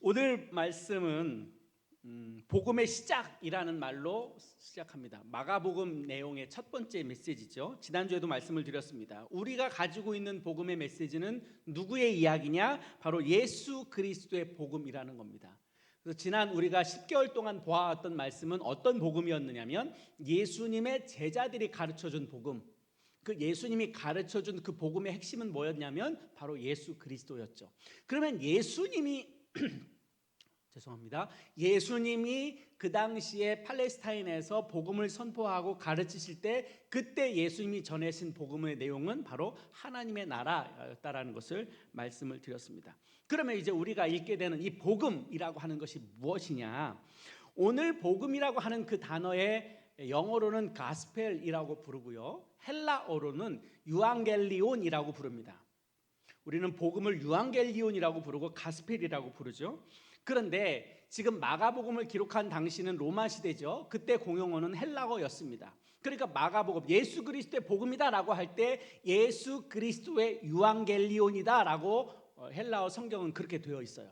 오늘 말씀은 복음의 시작이라는 말로 시작합니다. 마가복음 내용의 첫 번째 메시지죠. 지난주에도 말씀을 드렸습니다. 우리가 가지고 있는 복음의 메시지는 누구의 이야기냐? 바로 예수 그리스도의 복음이라는 겁니다. 그래서 지난 우리가 10개월 동안 보아왔던 말씀은 어떤 복음이었느냐면 예수님의 제자들이 가르쳐준 복음, 그 예수님이 가르쳐준 그 복음의 핵심은 뭐였냐면 바로 예수 그리스도였죠. 그러면 예수님이 그 당시에 팔레스타인에서 복음을 선포하고 가르치실 때 그때 예수님이 전하신 복음의 내용은 바로 하나님의 나라였다라는 것을 말씀을 드렸습니다. 그러면 이제 우리가 읽게 되는 이 복음이라고 하는 것이 무엇이냐? 오늘 복음이라고 하는 그 단어의 영어로는 가스펠이라고 부르고요, 헬라어로는 유앙겔리온이라고 부릅니다. 우리는 복음을 유앙겔리온이라고 부르고 가스펠이라고 부르죠. 그런데 지금 마가복음을 기록한 당시는 로마 시대죠. 그때 공용어는 헬라어였습니다. 그러니까 마가복음, 예수 그리스도의 복음이다라고 할 때 예수 그리스도의 유앙겔리온이다라고 헬라어 성경은 그렇게 되어 있어요.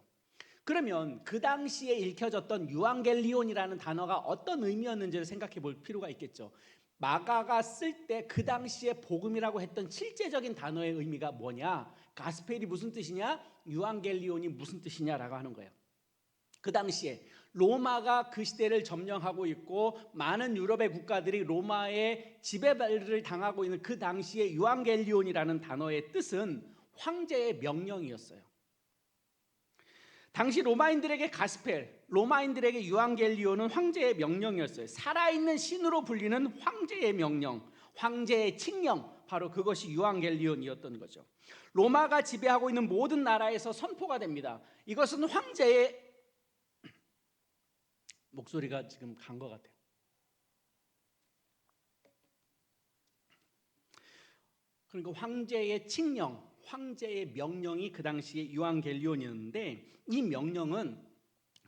그러면 그 당시에 읽혀졌던 유앙겔리온이라는 단어가 어떤 의미였는지를 생각해 볼 필요가 있겠죠. 마가가 쓸 때 그 당시에 복음이라고 했던 실제적인 단어의 의미가 뭐냐? 가스펠이 무슨 뜻이냐? 유앙겔리온이 무슨 뜻이냐라고 하는 거예요. 그 당시에 로마가 그 시대를 점령하고 있고 많은 유럽의 국가들이 로마의 지배를 당하고 있는 그 당시에 유앙겔리온이라는 단어의 뜻은 황제의 명령이었어요. 당시 로마인들에게 가스펠, 로마인들에게 유앙겔리온은 황제의 명령이었어요. 살아있는 신으로 불리는 황제의 명령, 황제의 칙령, 바로 그것이 유앙겔리온이었던 거죠. 로마가 지배하고 있는 모든 나라에서 선포가 됩니다. 이것은 황제의 목소리가 지금 간 것 같아요. 그러니까 황제의 칙령, 황제의 명령이 그 당시에 유앙겔리온이었는데, 이 명령은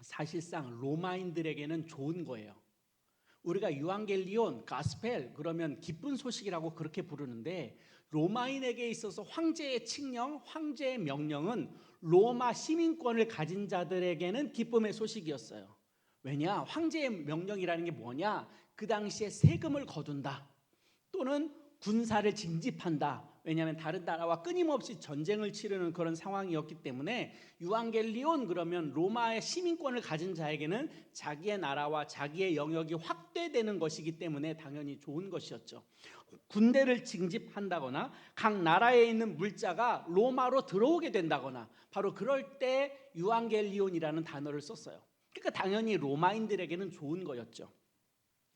사실상 로마인들에게는 좋은 거예요. 우리가 유앙겔리온, 가스펠 그러면 기쁜 소식이라고 그렇게 부르는데, 로마인에게 있어서 황제의 칙령, 황제의 명령은 로마 시민권을 가진 자들에게는 기쁨의 소식이었어요. 왜냐? 황제의 명령이라는 게 뭐냐? 그 당시에 세금을 거둔다, 또는 군사를 징집한다. 왜냐하면 다른 나라와 끊임없이 전쟁을 치르는 그런 상황이었기 때문에 유앙겔리온 그러면 로마의 시민권을 가진 자에게는 자기의 나라와 자기의 영역이 확대되는 것이기 때문에 당연히 좋은 것이었죠. 군대를 징집한다거나 각 나라에 있는 물자가 로마로 들어오게 된다거나 바로 그럴 때 유앙겔리온이라는 단어를 썼어요. 그러니까 당연히 로마인들에게는 좋은 거였죠.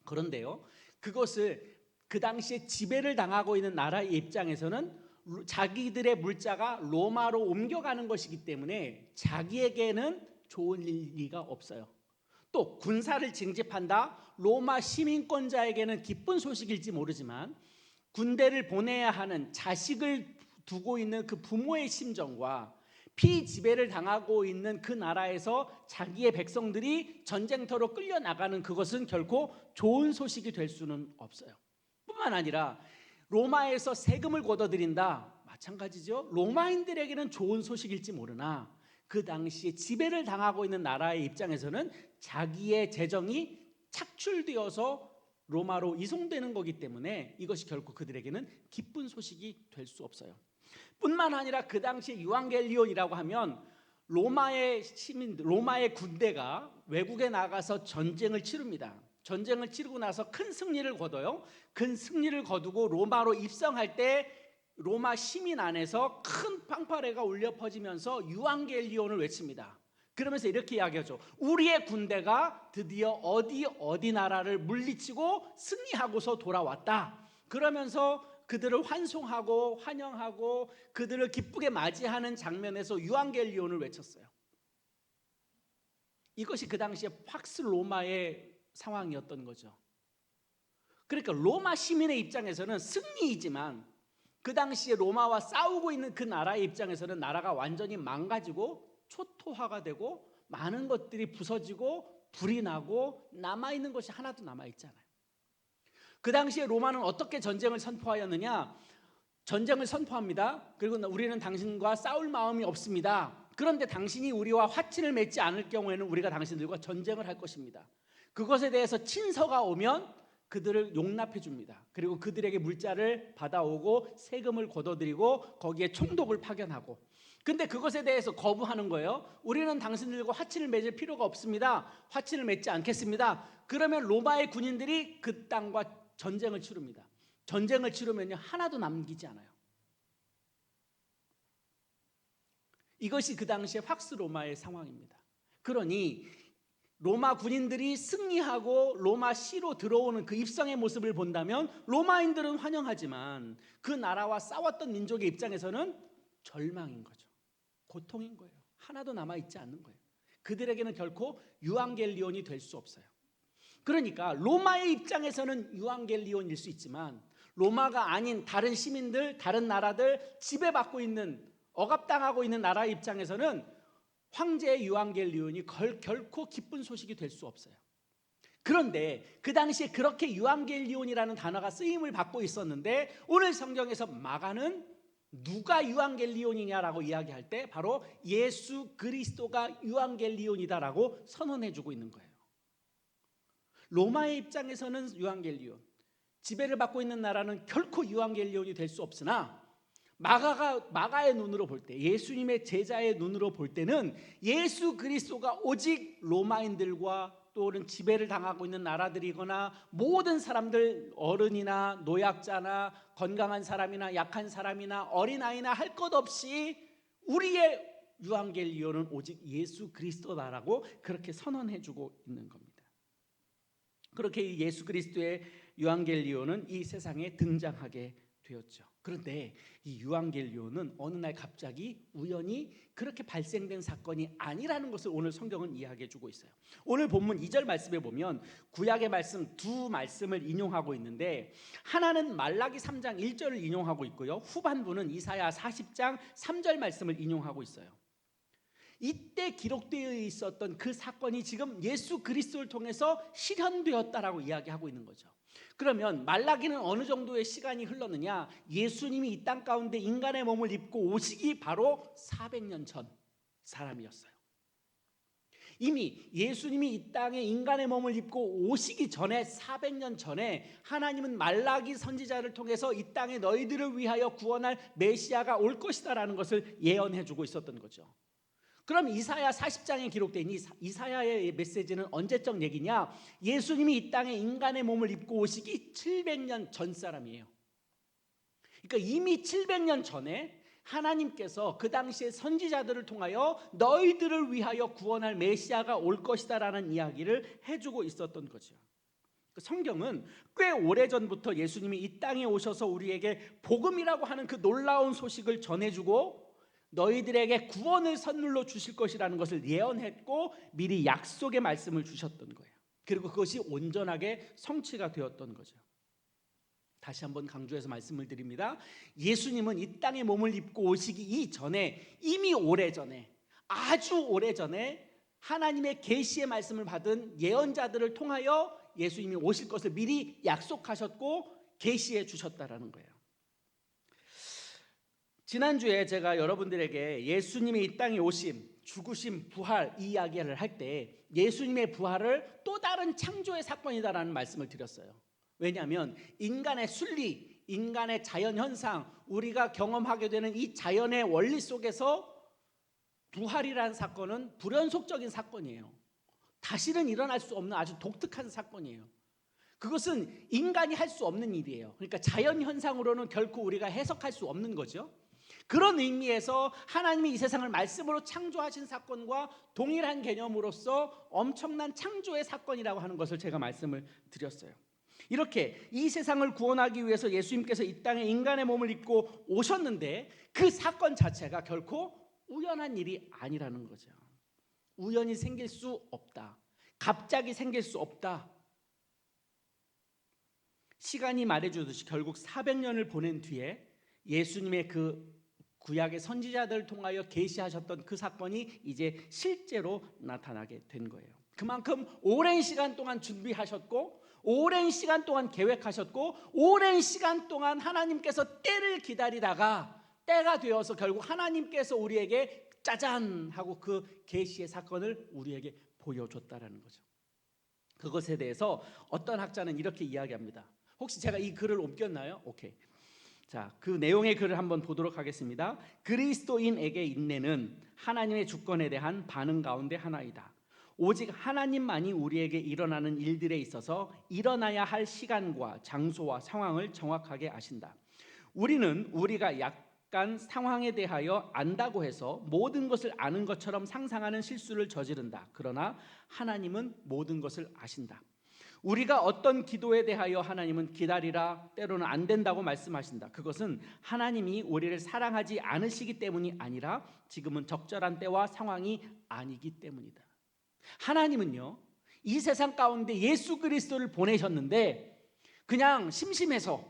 그런데요, 그것을 그 당시에 지배를 당하고 있는 나라의 입장에서는 자기들의 물자가 로마로 옮겨가는 것이기 때문에 자기에게는 좋은 리가 없어요. 또 군사를 징집한다, 로마 시민권자에게는 기쁜 소식일지 모르지만 군대를 보내야 하는 자식을 두고 있는 그 부모의 심정과 피지배를 당하고 있는 그 나라에서 자기의 백성들이 전쟁터로 끌려나가는 그것은 결코 좋은 소식이 될 수는 없어요. 뿐만 아니라 로마에서 세금을 걷어들인다, 마찬가지죠. 로마인들에게는 좋은 소식일지 모르나 그 당시에 지배를 당하고 있는 나라의 입장에서는 자기의 재정이 착출되어서 로마로 이송되는 거기 때문에 이것이 결코 그들에게는 기쁜 소식이 될 수 없어요. 뿐만 아니라 그 당시에 유앙겔리온이라고 하면 로마의 시민들, 로마의 군대가 외국에 나가서 전쟁을 치릅니다. 전쟁을 치르고 나서 큰 승리를 거둬요. 큰 승리를 거두고 로마로 입성할 때 로마 시민 안에서 큰 빵파레가 울려 퍼지면서 유앙겔리온을 외칩니다. 그러면서 이렇게 이야기하죠. 우리의 군대가 드디어 어디 나라를 물리치고 승리하고서 돌아왔다. 그러면서 그들을 환송하고 환영하고 그들을 기쁘게 맞이하는 장면에서 유앙겔리온을 외쳤어요. 이것이 그 당시에 팍스 로마의 상황이었던 거죠. 그러니까 로마 시민의 입장에서는 승리이지만 그 당시에 로마와 싸우고 있는 그 나라의 입장에서는 나라가 완전히 망가지고 초토화가 되고 많은 것들이 부서지고 불이 나고 남아있는 것이 하나도 남아있잖아요. 그 당시에 로마는 어떻게 전쟁을 선포하였느냐? 전쟁을 선포합니다. 그리고 우리는 당신과 싸울 마음이 없습니다. 그런데 당신이 우리와 화친을 맺지 않을 경우에는 우리가 당신들과 전쟁을 할 것입니다. 그것에 대해서 친서가 오면 그들을 용납해 줍니다. 그리고 그들에게 물자를 받아오고 세금을 걷어들이고 거기에 총독을 파견하고, 근데 그것에 대해서 거부하는 거예요. 우리는 당신들과 화친을 맺을 필요가 없습니다. 화친을 맺지 않겠습니다. 그러면 로마의 군인들이 그 땅과 전쟁을 치릅니다. 전쟁을 치르면요, 하나도 남기지 않아요. 이것이 그 당시의 팍스 로마의 상황입니다. 그러니 로마 군인들이 승리하고 로마 시로 들어오는 그 입성의 모습을 본다면 로마인들은 환영하지만 그 나라와 싸웠던 민족의 입장에서는 절망인 거죠. 고통인 거예요. 하나도 남아있지 않는 거예요. 그들에게는 결코 유앙겔리온이 될 수 없어요. 그러니까 로마의 입장에서는 유앙겔리온일 수 있지만 로마가 아닌 다른 시민들, 다른 나라들, 지배받고 있는, 억압당하고 있는 나라의 입장에서는 황제의 유앙겔리온이 결코 기쁜 소식이 될 수 없어요. 그런데 그 당시에 그렇게 유앙겔리온이라는 단어가 쓰임을 받고 있었는데 오늘 성경에서 마가는 누가 유앙겔리온이냐라고 이야기할 때 바로 예수 그리스도가 유앙겔리온이다라고 선언해주고 있는 거예요. 로마의 입장에서는 유앙겔리온, 지배를 받고 있는 나라는 결코 유앙겔리온이 될 수 없으나 마가의 눈으로 볼 때, 예수님의 제자의 눈으로 볼 때는 예수 그리스도가 오직 로마인들과 또는 지배를 당하고 있는 나라들이거나 모든 사람들, 어른이나 노약자나 건강한 사람이나 약한 사람이나 어린아이나 할 것 없이 우리의 유앙겔리온은 오직 예수 그리스도다라고 그렇게 선언해주고 있는 겁니다. 그렇게 예수 그리스도의 유앙겔리온은 이 세상에 등장하게 되었죠. 그런데 이 유앙겔리온은 어느 날 갑자기 우연히 그렇게 발생된 사건이 아니라는 것을 오늘 성경은 이야기해 주고 있어요. 오늘 본문 2절 말씀에 보면 구약의 말씀 두 말씀을 인용하고 있는데 하나는 말라기 3장 1절을 인용하고 있고요, 후반부는 이사야 40장 3절 말씀을 인용하고 있어요. 이때 기록되어 있었던 그 사건이 지금 예수 그리스도를 통해서 실현되었다라고 이야기하고 있는 거죠. 그러면 말라기는 어느 정도의 시간이 흘렀느냐? 예수님이 이 땅 가운데 인간의 몸을 입고 오시기 바로 400년 전 사람이었어요. 이미 예수님이 이 땅에 인간의 몸을 입고 오시기 전에 400년 전에 하나님은 말라기 선지자를 통해서 이 땅에 너희들을 위하여 구원할 메시아가 올 것이다라는 것을 예언해주고 있었던 거죠. 그럼 이사야 40장에 기록된 이 이사야의 메시지는 언제적 얘기냐? 예수님이 이 땅에 인간의 몸을 입고 오시기 700년 전 사람이에요. 그러니까 이미 700년 전에 하나님께서 그 당시에 선지자들을 통하여 너희들을 위하여 구원할 메시아가 올 것이다라는 이야기를 해주고 있었던 거죠. 성경은 꽤 오래전부터 예수님이 이 땅에 오셔서 우리에게 복음이라고 하는 그 놀라운 소식을 전해주고 너희들에게 구원을 선물로 주실 것이라는 것을 예언했고 미리 약속의 말씀을 주셨던 거예요. 그리고 그것이 온전하게 성취가 되었던 거죠. 다시 한번 강조해서 말씀을 드립니다. 예수님은 이 땅에 몸을 입고 오시기 이전에 이미 오래전에, 아주 오래전에 하나님의 계시의 말씀을 받은 예언자들을 통하여 예수님이 오실 것을 미리 약속하셨고 계시해 주셨다라는 거예요. 지난주에 제가 여러분들에게 예수님이 이 땅에 오심, 죽으심, 부활 이 이야기를 할 때 예수님의 부활을 또 다른 창조의 사건이다라는 말씀을 드렸어요. 왜냐하면 인간의 순리, 인간의 자연현상, 우리가 경험하게 되는 이 자연의 원리 속에서 부활이라는 사건은 불연속적인 사건이에요. 다시는 일어날 수 없는 아주 독특한 사건이에요. 그것은 인간이 할 수 없는 일이에요. 그러니까 자연현상으로는 결코 우리가 해석할 수 없는 거죠. 그런 의미에서 하나님이 이 세상을 말씀으로 창조하신 사건과 동일한 개념으로서 엄청난 창조의 사건이라고 하는 것을 제가 말씀을 드렸어요. 이렇게 이 세상을 구원하기 위해서 예수님께서 이 땅에 인간의 몸을 입고 오셨는데 그 사건 자체가 결코 우연한 일이 아니라는 거죠. 우연히 생길 수 없다. 갑자기 생길 수 없다. 시간이 말해주듯이 결국 400년을 보낸 뒤에 예수님의 그 구약의 선지자들을 통하여 계시하셨던 그 사건이 이제 실제로 나타나게 된 거예요. 그만큼 오랜 시간 동안 준비하셨고 오랜 시간 동안 계획하셨고 오랜 시간 동안 하나님께서 때를 기다리다가 때가 되어서 결국 하나님께서 우리에게 짜잔 하고 그 계시의 사건을 우리에게 보여줬다라는 거죠. 그것에 대해서 어떤 학자는 이렇게 이야기합니다. 혹시 제가 이 글을 옮겼나요? 오케이. 자, 그 내용의 글을 한번 보도록 하겠습니다. 그리스도인에게 인내는 하나님의 주권에 대한 반응 가운데 하나이다. 오직 하나님만이 우리에게 일어나는 일들에 있어서 일어나야 할 시간과 장소와 상황을 정확하게 아신다. 우리는 우리가 약간 상황에 대하여 안다고 해서 모든 것을 아는 것처럼 상상하는 실수를 저지른다. 그러나 하나님은 모든 것을 아신다. 우리가 어떤 기도에 대하여 하나님은 기다리라, 때로는 안 된다고 말씀하신다. 그것은 하나님이 우리를 사랑하지 않으시기 때문이 아니라 지금은 적절한 때와 상황이 아니기 때문이다. 하나님은요, 이 세상 가운데 예수 그리스도를 보내셨는데 그냥 심심해서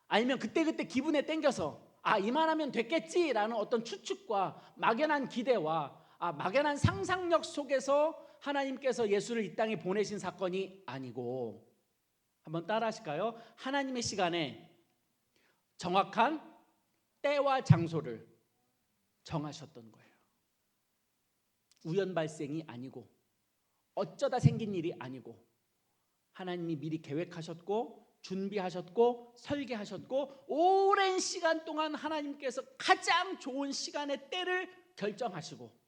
아니면 그때그때 기분에 땡겨서 이만하면 됐겠지라는 어떤 추측과 막연한 기대와 막연한 상상력 속에서 하나님께서 예수를 이 땅에 보내신 사건이 아니고, 한번 따라 하실까요? 하나님의 시간에 정확한 때와 장소를 정하셨던 거예요. 우연 발생이 아니고 어쩌다 생긴 일이 아니고 하나님이 미리 계획하셨고 준비하셨고 설계하셨고 오랜 시간 동안 하나님께서 가장 좋은 시간의 때를 결정하시고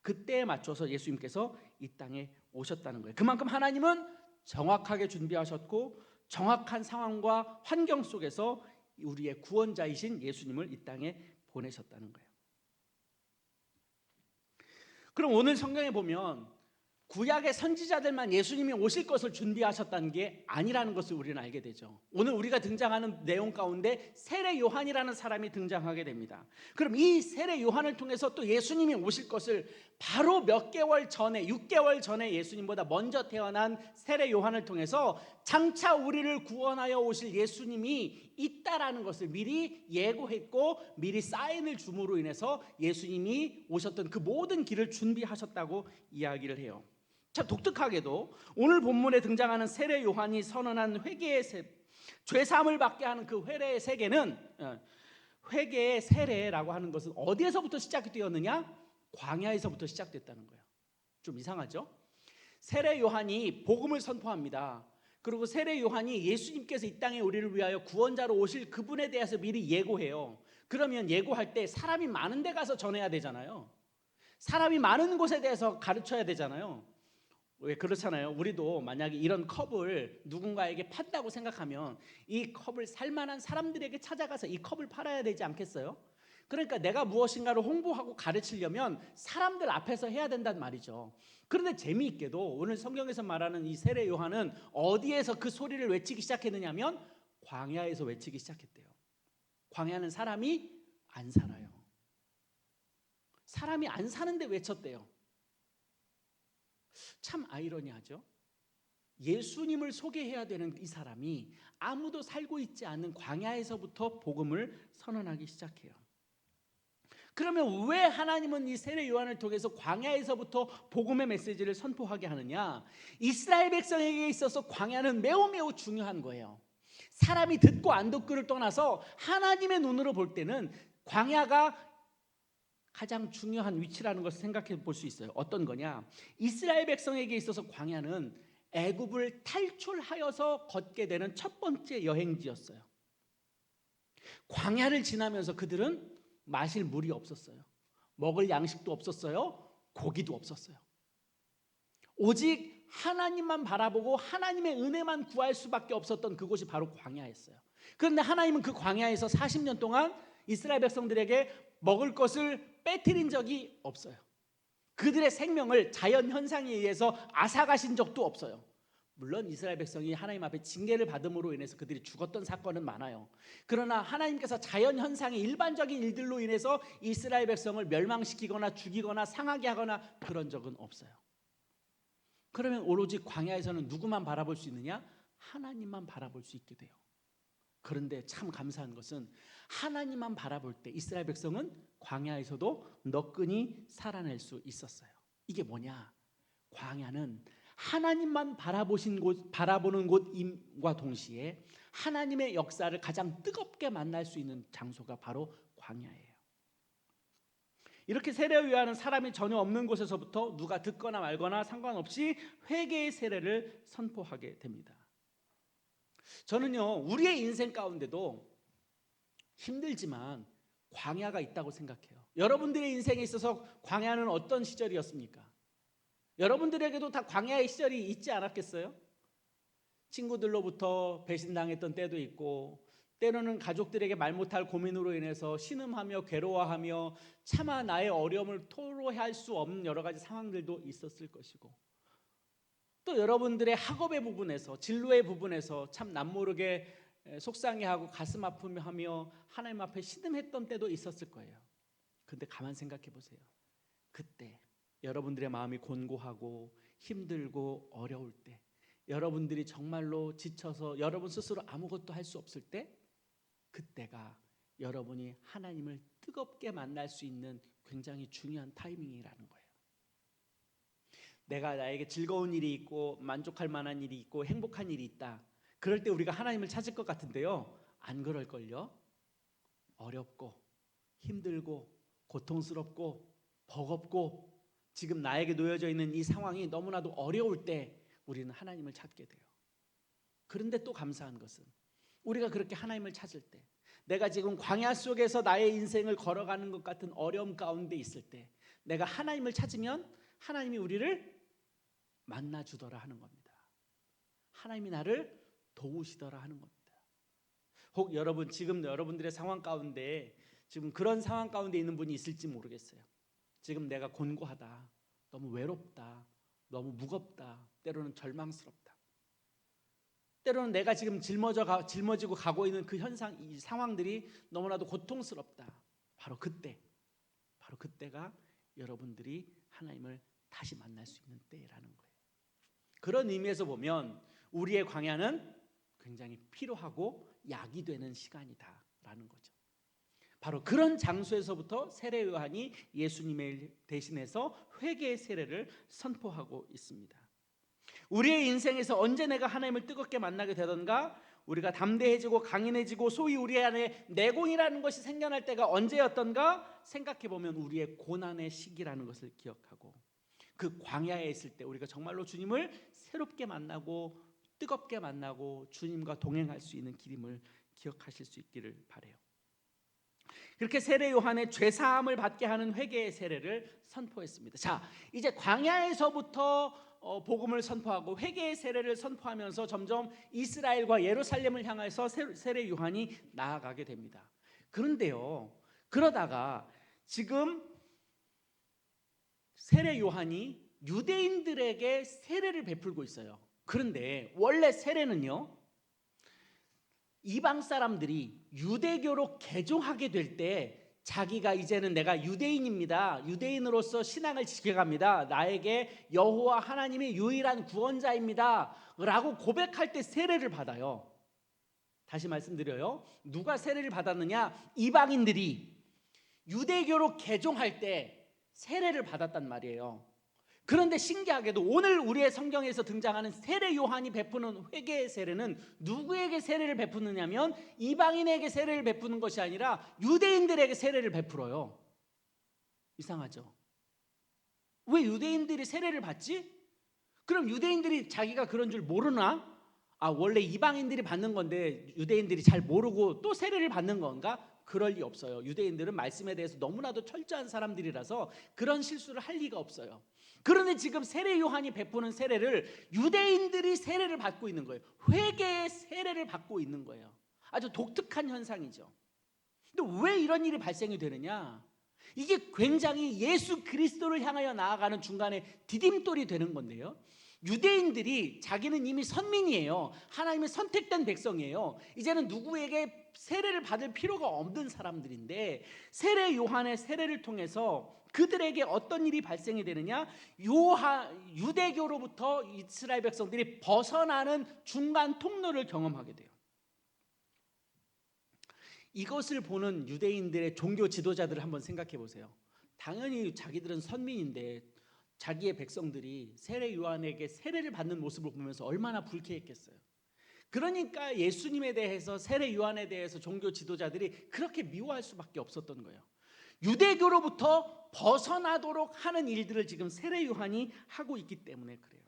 그때에 맞춰서 예수님께서 이 땅에 오셨다는 거예요. 그만큼 하나님은 정확하게 준비하셨고 정확한 상황과 환경 속에서 우리의 구원자이신 예수님을 이 땅에 보내셨다는 거예요. 그럼 오늘 성경에 보면 구약의 선지자들만 예수님이 오실 것을 준비하셨다는 게 아니라는 것을 우리는 알게 되죠. 오늘 우리가 등장하는 내용 가운데 세례 요한이라는 사람이 등장하게 됩니다. 그럼 이 세례 요한을 통해서 또 예수님이 오실 것을 바로 몇 개월 전에, 6개월 전에 예수님보다 먼저 태어난 세례 요한을 통해서 장차 우리를 구원하여 오실 예수님이 있다라는 것을 미리 예고했고 미리 사인을 줌으로 인해서 예수님이 오셨던 그 모든 길을 준비하셨다고 이야기를 해요. 참 독특하게도 오늘 본문에 등장하는 세례 요한이 선언한 회개의 죄 사함을 받게 하는 그 회개의 세계는 회개의 세례라고 하는 것은 어디에서부터 시작되었느냐? 광야에서부터 시작됐다는 거예요. 좀 이상하죠? 세례 요한이 복음을 선포합니다. 그리고 세례 요한이 예수님께서 이 땅에 우리를 위하여 구원자로 오실 그분에 대해서 미리 예고해요. 그러면 예고할 때 사람이 많은 데 가서 전해야 되잖아요. 사람이 많은 곳에 대해서 가르쳐야 되잖아요. 왜 그렇잖아요. 우리도 만약에 이런 컵을 누군가에게 판다고 생각하면 이 컵을 살만한 사람들에게 찾아가서 이 컵을 팔아야 되지 않겠어요? 그러니까 내가 무엇인가를 홍보하고 가르치려면 사람들 앞에서 해야 된단 말이죠. 그런데 재미있게도 오늘 성경에서 말하는 이 세례 요한은 어디에서 그 소리를 외치기 시작했느냐면 광야에서 외치기 시작했대요. 광야는 사람이 안 살아요. 사람이 안 사는데 외쳤대요. 참 아이러니하죠. 예수님을 소개해야 되는 이 사람이 아무도 살고 있지 않는 광야에서부터 복음을 선언하기 시작해요. 그러면 왜 하나님은 이 세례 요한을 통해서 광야에서부터 복음의 메시지를 선포하게 하느냐? 이스라엘 백성에게 있어서 광야는 매우 매우 중요한 거예요. 사람이 듣고 안 듣고를 떠나서 하나님의 눈으로 볼 때는 광야가 가장 중요한 위치라는 것을 생각해 볼 수 있어요. 어떤 거냐? 이스라엘 백성에게 있어서 광야는 애굽을 탈출하여서 걷게 되는 첫 번째 여행지였어요. 광야를 지나면서 그들은 마실 물이 없었어요. 먹을 양식도 없었어요. 고기도 없었어요. 오직 하나님만 바라보고 하나님의 은혜만 구할 수밖에 없었던 그곳이 바로 광야였어요. 그런데 하나님은 그 광야에서 40년 동안 이스라엘 백성들에게 먹을 것을 빼뜨린 적이 없어요. 그들의 생명을 자연 현상에 의해서 앗아가신 적도 없어요. 물론 이스라엘 백성이 하나님 앞에 징계를 받음으로 인해서 그들이 죽었던 사건은 많아요. 그러나 하나님께서 자연 현상의 일반적인 일들로 인해서 이스라엘 백성을 멸망시키거나 죽이거나 상하게 하거나 그런 적은 없어요. 그러면 오로지 광야에서는 누구만 바라볼 수 있느냐? 하나님만 바라볼 수 있게 돼요. 그런데 참 감사한 것은 하나님만 바라볼 때 이스라엘 백성은 광야에서도 너끈히 살아낼 수 있었어요. 이게 뭐냐? 광야는 하나님만 바라보는 곳임과 동시에 하나님의 역사를 가장 뜨겁게 만날 수 있는 장소가 바로 광야예요. 이렇게 세례요한은 사람이 전혀 없는 곳에서부터 누가 듣거나 말거나 상관없이 회개의 세례를 선포하게 됩니다. 저는요, 우리의 인생 가운데도 힘들지만 광야가 있다고 생각해요. 여러분들의 인생에 있어서 광야는 어떤 시절이었습니까? 여러분들에게도 다 광야의 시절이 있지 않았겠어요? 친구들로부터 배신당했던 때도 있고, 때로는 가족들에게 말 못할 고민으로 인해서 신음하며 괴로워하며 차마 나의 어려움을 토로할 수 없는 여러 가지 상황들도 있었을 것이고, 또 여러분들의 학업의 부분에서, 진로의 부분에서 참 남모르게 속상해하고 가슴 아프며 하나님 앞에 신음했던 때도 있었을 거예요. 근데 가만 생각해 보세요. 그때 여러분들의 마음이 곤고하고 힘들고 어려울 때, 여러분들이 정말로 지쳐서 여러분 스스로 아무것도 할 수 없을 때, 그때가 여러분이 하나님을 뜨겁게 만날 수 있는 굉장히 중요한 타이밍이라는 거예요. 내가 나에게 즐거운 일이 있고 만족할 만한 일이 있고 행복한 일이 있다. 그럴 때 우리가 하나님을 찾을 것 같은데요, 안 그럴걸요? 어렵고 힘들고 고통스럽고 버겁고 지금 나에게 놓여져 있는 이 상황이 너무나도 어려울 때 우리는 하나님을 찾게 돼요. 그런데 또 감사한 것은 우리가 그렇게 하나님을 찾을 때, 내가 지금 광야 속에서 나의 인생을 걸어가는 것 같은 어려움 가운데 있을 때 내가 하나님을 찾으면 하나님이 우리를 만나주더라 하는 겁니다. 하나님이 나를 도우시더라 하는 겁니다. 혹 여러분, 지금 여러분들의 상황 가운데 지금 그런 상황 가운데 있는 분이 있을지 모르겠어요. 지금 내가 곤고하다, 너무 외롭다, 너무 무겁다, 때로는 절망스럽다, 때로는 내가 지금 짊어지고 가고 있는 그 현상, 이 상황들이 너무나도 고통스럽다. 바로 그때가 여러분들이 하나님을 다시 만날 수 있는 때라는 거예요. 그런 의미에서 보면 우리의 광야는 굉장히 필요하고 약이 되는 시간이다라는 거죠. 바로 그런 장소에서부터 세례 요한이 예수님을 대신해서 회개의 세례를 선포하고 있습니다. 우리의 인생에서 언제 내가 하나님을 뜨겁게 만나게 되던가, 우리가 담대해지고 강인해지고 소위 우리 안에 내공이라는 것이 생겨날 때가 언제였던가 생각해보면 우리의 고난의 시기라는 것을 기억하고, 그 광야에 있을 때 우리가 정말로 주님을 새롭게 만나고 뜨겁게 만나고 주님과 동행할 수 있는 길임을 기억하실 수 있기를 바라요. 그렇게 세례 요한의 죄사함을 받게 하는 회개의 세례를 선포했습니다. 자, 이제 광야에서부터 복음을 선포하고 회개의 세례를 선포하면서 점점 이스라엘과 예루살렘을 향해서 세례 요한이 나아가게 됩니다. 그런데요, 그러다가 지금 세례 요한이 유대인들에게 세례를 베풀고 있어요. 그런데 원래 세례는요, 이방 사람들이 유대교로 개종하게 될 때 자기가 이제는 내가 유대인입니다, 유대인으로서 신앙을 지켜갑니다, 나에게 여호와 하나님이 유일한 구원자입니다 라고 고백할 때 세례를 받아요. 다시 말씀드려요, 누가 세례를 받았느냐? 이방인들이 유대교로 개종할 때 세례를 받았단 말이에요. 그런데 신기하게도 오늘 우리의 성경에서 등장하는 세례 요한이 베푸는 회개의 세례는 누구에게 세례를 베푸느냐면 이방인에게 세례를 베푸는 것이 아니라 유대인들에게 세례를 베풀어요. 이상하죠? 왜 유대인들이 세례를 받지? 그럼 유대인들이 자기가 그런 줄 모르나? 원래 이방인들이 받는 건데 유대인들이 잘 모르고 또 세례를 받는 건가? 그럴 리 없어요. 유대인들은 말씀에 대해서 너무나도 철저한 사람들이라서 그런 실수를 할 리가 없어요. 그런데 지금 세례 요한이 베푸는 세례를 유대인들이 세례를 받고 있는 거예요. 회개의 세례를 받고 있는 거예요. 아주 독특한 현상이죠. 근데 왜 이런 일이 발생이 되느냐? 이게 굉장히 예수 그리스도를 향하여 나아가는 중간에 디딤돌이 되는 건데요, 유대인들이 자기는 이미 선민이에요. 하나님의 선택된 백성이에요. 이제는 누구에게 세례를 받을 필요가 없는 사람들인데 세례 요한의 세례를 통해서 그들에게 어떤 일이 발생이 되느냐? 유대교로부터 이스라엘 백성들이 벗어나는 중간 통로를 경험하게 돼요. 이것을 보는 유대인들의 종교 지도자들을 한번 생각해 보세요. 당연히 자기들은 선민인데 자기의 백성들이 세례 요한에게 세례를 받는 모습을 보면서 얼마나 불쾌했겠어요. 그러니까 예수님에 대해서, 세례 요한에 대해서 종교 지도자들이 그렇게 미워할 수밖에 없었던 거예요. 유대교로부터 벗어나도록 하는 일들을 지금 세례 요한이 하고 있기 때문에 그래요.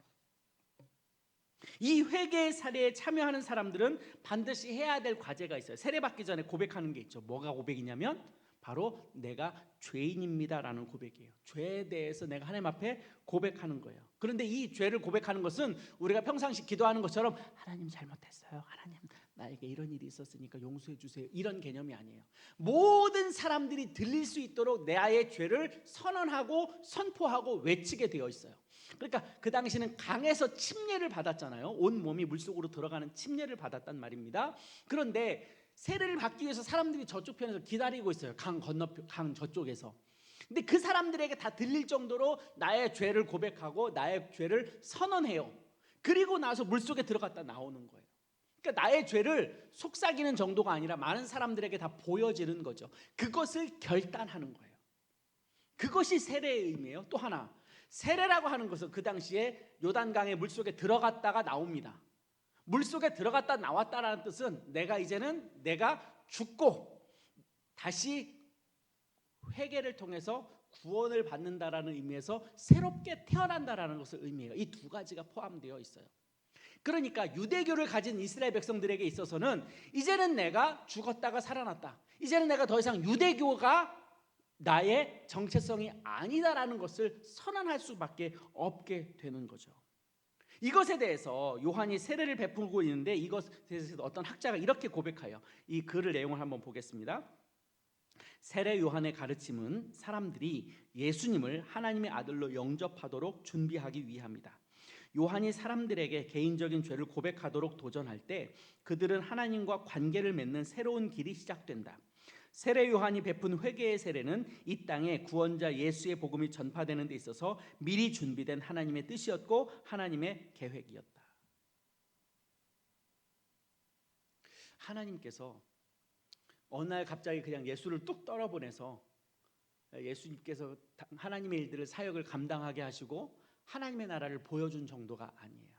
이 회개 사례에 참여하는 사람들은 반드시 해야 될 과제가 있어요. 세례 받기 전에 고백하는 게 있죠. 뭐가 고백이냐면 바로 내가 죄인입니다라는 고백이에요. 죄에 대해서 내가 하나님 앞에 고백하는 거예요. 그런데 이 죄를 고백하는 것은 우리가 평상시 기도하는 것처럼 하나님 잘못했어요, 하나님 나에게 이런 일이 있었으니까 용서해 주세요, 이런 개념이 아니에요. 모든 사람들이 들릴 수 있도록 나의 죄를 선언하고 선포하고 외치게 되어 있어요. 그러니까 그 당시는 강에서 침례를 받았잖아요. 온 몸이 물속으로 들어가는 침례를 받았단 말입니다. 그런데 세례를 받기 위해서 사람들이 저쪽 편에서 기다리고 있어요. 강 건너편, 강 저쪽에서. 근데 그 사람들에게 다 들릴 정도로 나의 죄를 고백하고 나의 죄를 선언해요. 그리고 나서 물속에 들어갔다 나오는 거예요. 그러니까 나의 죄를 속삭이는 정도가 아니라 많은 사람들에게 다 보여지는 거죠. 그것을 결단하는 거예요. 그것이 세례의 의미예요. 또 하나, 세례라고 하는 것은 그 당시에 요단강의 물속에 들어갔다가 나옵니다. 물속에 들어갔다 나왔다라는 뜻은 이제는 내가 죽고 다시 회개를 통해서 구원을 받는다라는 의미에서 새롭게 태어난다라는 것을 의미해요. 이 두 가지가 포함되어 있어요. 그러니까 유대교를 가진 이스라엘 백성들에게 있어서는 이제는 내가 죽었다가 살아났다, 이제는 내가 더 이상 유대교가 나의 정체성이 아니다라는 것을 선언할 수밖에 없게 되는 거죠. 이것에 대해서 요한이 세례를 베풀고 있는데 이것에 대해서 어떤 학자가 이렇게 고백해요. 이 글을 내용을 한번 보겠습니다. 세례 요한의 가르침은 사람들이 예수님을 하나님의 아들로 영접하도록 준비하기 위함이다. 요한이 사람들에게 개인적인 죄를 고백하도록 도전할 때 그들은 하나님과 관계를 맺는 새로운 길이 시작된다. 세례 요한이 베푼 회개의 세례는 이 땅에 구원자 예수의 복음이 전파되는 데 있어서 미리 준비된 하나님의 뜻이었고 하나님의 계획이었다. 하나님께서 어느 날 갑자기 그냥 예수를 뚝 떨어보내서 예수님께서 하나님의 일들을 사역을 감당하게 하시고 하나님의 나라를 보여준 정도가 아니에요.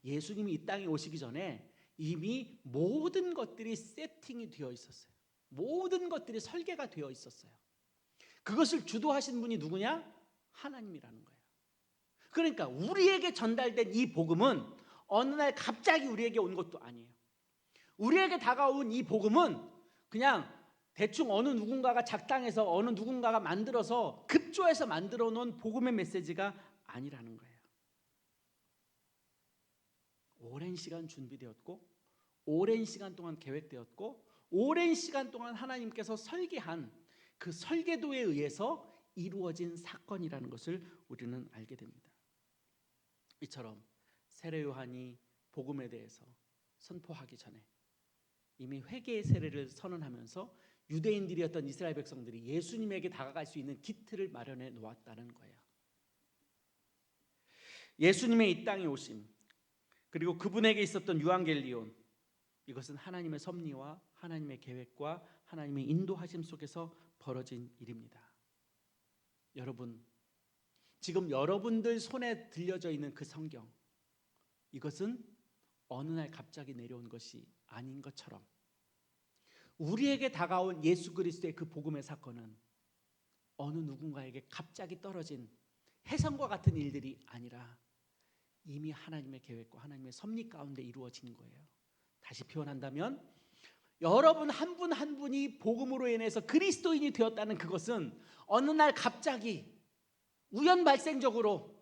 예수님이 이 땅에 오시기 전에 이미 모든 것들이 세팅이 되어 있었어요. 모든 것들이 설계가 되어 있었어요. 그것을 주도하신 분이 누구냐? 하나님이라는 거예요. 그러니까 우리에게 전달된 이 복음은 어느 날 갑자기 우리에게 온 것도 아니에요. 우리에게 다가온 이 복음은 그냥 대충 어느 누군가가 작당해서 어느 누군가가 만들어서 급조해서 만들어 놓은 복음의 메시지가 아니라는 거예요. 오랜 시간 준비되었고 오랜 시간 동안 계획되었고 오랜 시간 동안 하나님께서 설계한 그 설계도에 의해서 이루어진 사건이라는 것을 우리는 알게 됩니다. 이처럼 세례 요한이 복음에 대해서 선포하기 전에 이미 회개의 세례를 선언하면서 유대인들이었던 이스라엘 백성들이 예수님에게 다가갈 수 있는 기틀을 마련해 놓았다는 거예요. 예수님의 이 땅에 오심, 그리고 그분에게 있었던 유앙겔리온, 이것은 하나님의 섭리와 하나님의 계획과 하나님의 인도하심 속에서 벌어진 일입니다. 여러분, 지금 여러분들 손에 들려져 있는 그 성경, 이것은 어느 날 갑자기 내려온 것이 아닌 것처럼 우리에게 다가온 예수 그리스도의 그 복음의 사건은 어느 누군가에게 갑자기 떨어진 혜성과 같은 일들이 아니라 이미 하나님의 계획과 하나님의 섭리 가운데 이루어진 거예요. 다시 표현한다면 여러분 한 분 한 분이 복음으로 인해서 그리스도인이 되었다는 그것은 어느 날 갑자기 우연 발생적으로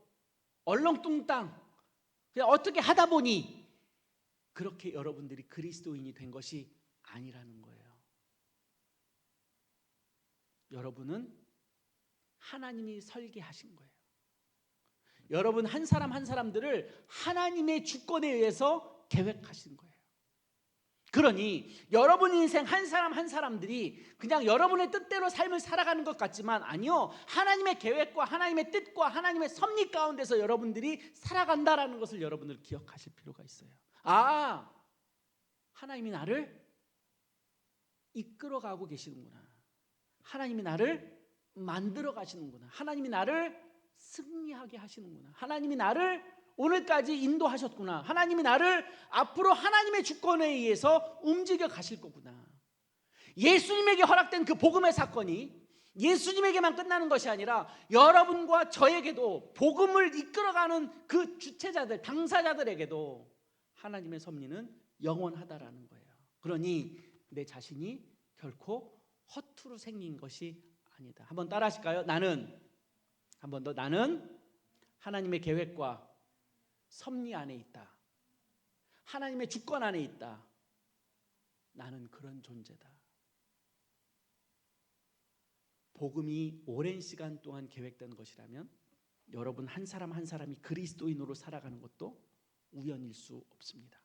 얼렁뚱땅 그냥 어떻게 하다 보니 그렇게 여러분들이 그리스도인이 된 것이 아니라는 거예요. 여러분은 하나님이 설계하신 거예요. 여러분 한 사람 한 사람들을 하나님의 주권에 의해서 계획하신 거예요. 그러니 여러분 인생 한 사람 한 사람들이 그냥 여러분의 뜻대로 삶을 살아가는 것 같지만 아니요, 하나님의 계획과 하나님의 뜻과 하나님의 섭리 가운데서 여러분들이 살아간다라는 것을 여러분들 기억하실 필요가 있어요. 아, 하나님이 나를 이끌어가고 계시는구나. 하나님이 나를 만들어 가시는구나. 하나님이 나를 승리하게 하시는구나. 하나님이 나를 오늘까지 인도하셨구나. 하나님이 나를 앞으로 하나님의 주권에 의해서 움직여 가실 거구나. 예수님에게 허락된 그 복음의 사건이 예수님에게만 끝나는 것이 아니라 여러분과 저에게도 복음을 이끌어가는 그 주체자들, 당사자들에게도 하나님의 섭리는 영원하다라는 거예요. 그러니 내 자신이 결코 허투루 생긴 것이 아니다. 한번 따라 하실까요? 한 번 더, 나는 하나님의 계획과 섭리 안에 있다. 하나님의 주권 안에 있다. 나는 그런 존재다. 복음이 오랜 시간 동안 계획된 것이라면 여러분 한 사람 한 사람이 그리스도인으로 살아가는 것도 우연일 수 없습니다.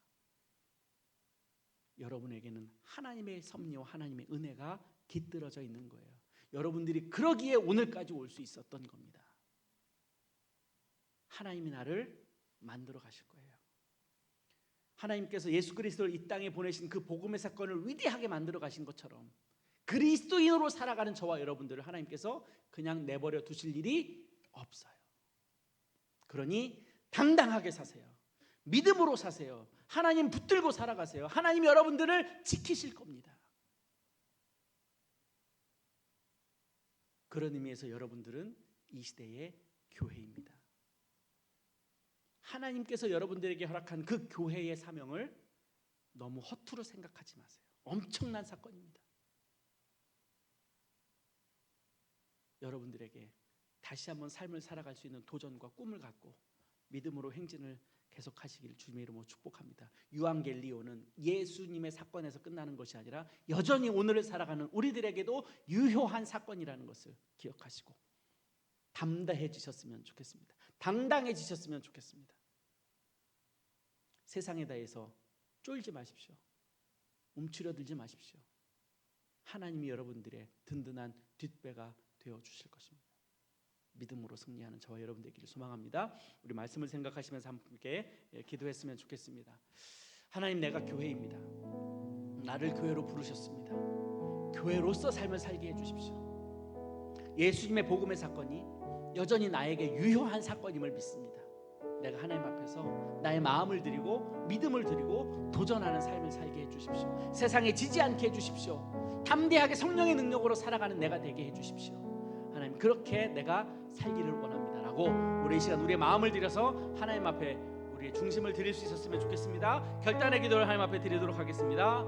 여러분에게는 하나님의 섭리와 하나님의 은혜가 깃들어져 있는 거예요. 여러분들이 그러기에 오늘까지 올 수 있었던 겁니다. 하나님이 나를 만들어 가실 거예요. 하나님께서 예수 그리스도를 이 땅에 보내신 그 복음의 사건을 위대하게 만들어 가신 것처럼 그리스도인으로 살아가는 저와 여러분들을 하나님께서 그냥 내버려 두실 일이 없어요. 그러니 당당하게 사세요. 믿음으로 사세요. 하나님 붙들고 살아가세요. 하나님 여러분들을 지키실 겁니다. 그런 의미에서 여러분들은 이 시대의 교회입니다. 하나님께서 여러분들에게 허락한 그 교회의 사명을 너무 허투루 생각하지 마세요. 엄청난 사건입니다. 여러분들에게 다시 한번 삶을 살아갈 수 있는 도전과 꿈을 갖고 믿음으로 행진을 계속하시길 주님의 이름으로 축복합니다. 유앙겔리오는 예수님의 사건에서 끝나는 것이 아니라 여전히 오늘을 살아가는 우리들에게도 유효한 사건이라는 것을 기억하시고 담대해지셨으면 좋겠습니다. 당당해지셨으면 좋겠습니다. 세상에 대해서 쫄지 마십시오. 움츠려들지 마십시오. 하나님이 여러분들의 든든한 뒷배가 되어주실 것입니다. 믿음으로 승리하는 저와 여러분 되기를 소망합니다. 우리 말씀을 생각하시면서 함께 기도했으면 좋겠습니다. 하나님, 내가 교회입니다. 나를 교회로 부르셨습니다. 교회로서 삶을 살게 해주십시오. 예수님의 복음의 사건이 여전히 나에게 유효한 사건임을 믿습니다. 내가 하나님 앞에서 나의 마음을 드리고 믿음을 드리고 도전하는 삶을 살게 해주십시오. 세상에 지지 않게 해주십시오. 담대하게 성령의 능력으로 살아가는 내가 되게 해주십시오. 하나님, 그렇게 내가 살기를 원합니다라고 우리 이 시간 우리의 마음을 들여서 하나님 앞에 우리의 중심을 드릴 수 있었으면 좋겠습니다. 결단의 기도를 하나님 앞에 드리도록 하겠습니다.